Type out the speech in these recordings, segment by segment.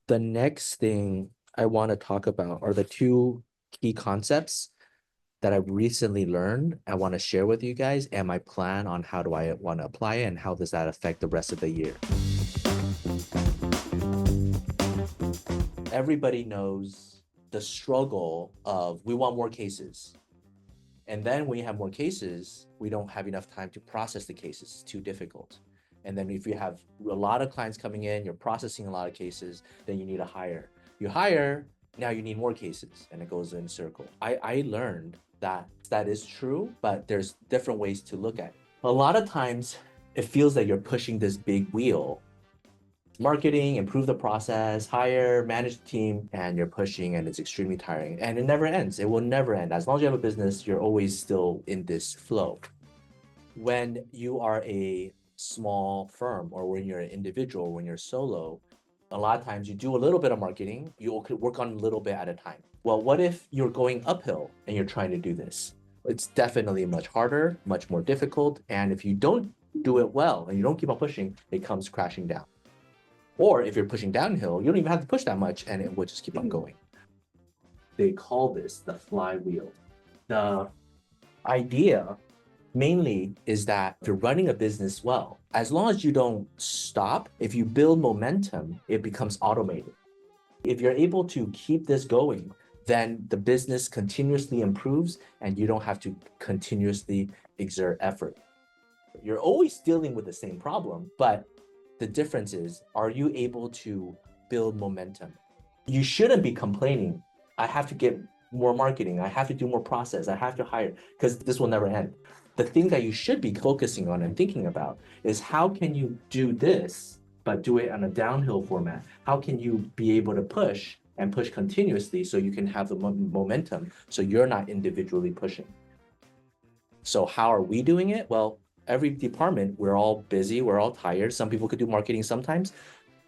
The next thing I want to talk about are the two key concepts that I've recently learned. I want to share with you guys and my plan on how do I want to apply it and how does that affect the rest of the year. Everybody knows the struggle of we want more cases. And then when you have more cases, we don't have enough time to process the cases. It's too difficult. And then if you have a lot of clients coming in, you're processing a lot of cases, then you need to hire. You hire, now you need more cases, and it goes in a circle. I learned that is true, but there's different ways to look at it. A lot of times, it feels like you're pushing this big wheel. Marketing, improve the process, hire, manage the team, and you're pushing and it's extremely tiring. And it never ends. It will never end. As long as you have a business, you're always still in this flow. When you are a small firm or when you're an individual, when you're solo, a lot of times you do a little bit of marketing, you could work on a little bit at a time. Well, what if you're going uphill and you're trying to do this? It's definitely much harder, much more difficult. And if you don't do it well and you don't keep on pushing, it comes crashing down. Or if you're pushing downhill, you don't even have to push that much and it will just keep on going. They call this the flywheel. The idea mainly is that if you're running a business well, as long as you don't stop, if you build momentum, it becomes automated. If you're able to keep this going, then the business continuously improves and you don't have to continuously exert effort. You're always dealing with the same problem, but the difference is, are you able to build momentum? You shouldn't be complaining, I have to get more marketing, I have to do more process, I have to hire, because this will never end. The thing that you should be focusing on and thinking about is how can you do this, but do it on a downhill format? How can you be able to push and push continuously so you can have the momentum so you're not individually pushing? So how are we doing it? Well, every department, we're all busy, we're all tired. Some people could do marketing sometimes,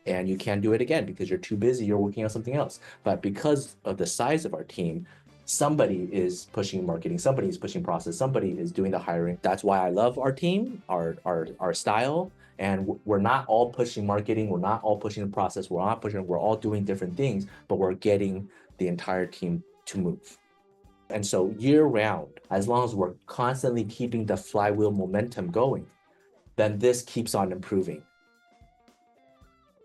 and you can't do it again because you're too busy, you're working on something else. But because of the size of our team, somebody is pushing marketing, somebody is pushing process, somebody is doing the hiring. That's why I love our team, our style. And we're not all pushing marketing, we're not all pushing the process, we're all doing different things, but we're getting the entire team to move. And so year round, as long as we're constantly keeping the flywheel momentum going, then this keeps on improving.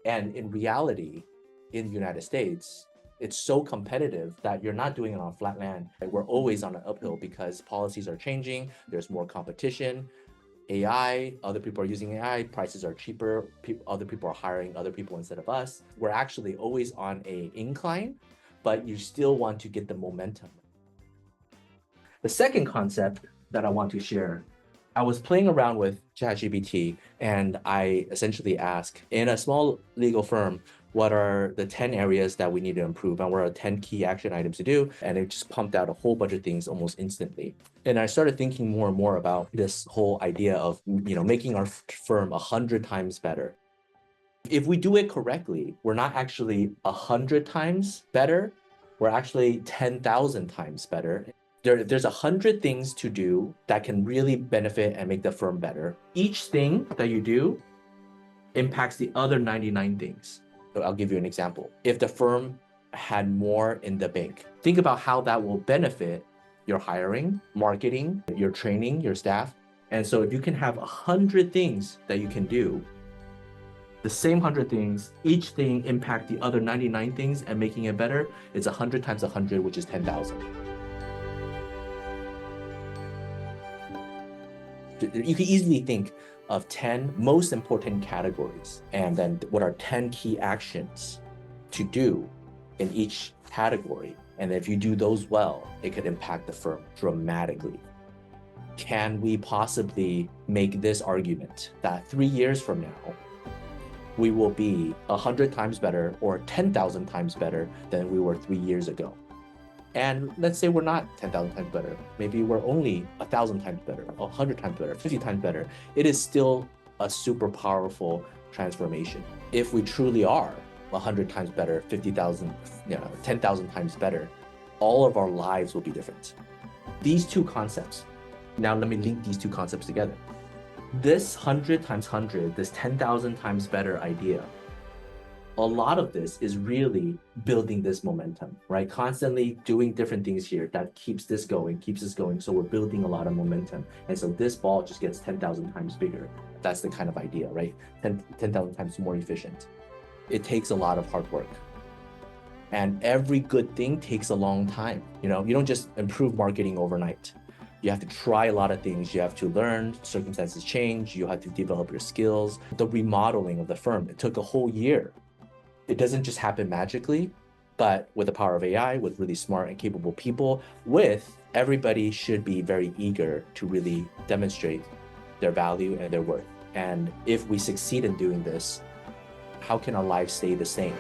And in reality, in the United States, it's so competitive that you're not doing it on flat land. We're always on an uphill because policies are changing, there's more competition, AI, other people are using AI, prices are cheaper, other people are hiring other people instead of us. We're actually always on an incline, but you still want to get the momentum. The second concept that I want to share, I was playing around with ChatGPT and I essentially asked, in a small legal firm, what are the 10 areas that we need to improve and what are 10 key action items to do? And it just pumped out a whole bunch of things almost instantly. And I started thinking more and more about this whole idea of, making our firm 100 times better. If we do it correctly, we're not actually 100 times better, we're actually 10,000 times better. There's 100 things to do that can really benefit and make the firm better. Each thing that you do impacts the other 99 things. So I'll give you an example. If the firm had more in the bank, think about how that will benefit your hiring, marketing, your training, your staff. And so if you can have 100 things that you can do, the same 100 things, each thing impact the other 99 things and making it better, it's 100 times 100, which is 10,000. You can easily think of 10 most important categories, and then what are 10 key actions to do in each category. And if you do those well, it could impact the firm dramatically. Can we possibly make this argument that 3 years from now, we will be 100 times better or 10,000 times better than we were 3 years ago? And let's say we're not 10,000 times better. Maybe we're only 1,000 times better, 100 times better, 50 times better. It is still a super powerful transformation. If we truly are 100 times better, 50,000, 10,000 times better, all of our lives will be different. These two concepts, now let me link these two concepts together. This 100 times 100, this 10,000 times better idea a lot of this is really building this momentum, right? Constantly doing different things here that keeps this going. So we're building a lot of momentum. And so this ball just gets 10,000 times bigger. That's the kind of idea, right? 10,000 times more efficient. It takes a lot of hard work. And every good thing takes a long time. You don't just improve marketing overnight. You have to try a lot of things. You have to learn, circumstances change. You have to develop your skills. The remodeling of the firm, it took a whole year. It doesn't just happen magically, but with the power of AI, with really smart and capable people, everybody should be very eager to really demonstrate their value and their worth. And if we succeed in doing this, how can our lives stay the same?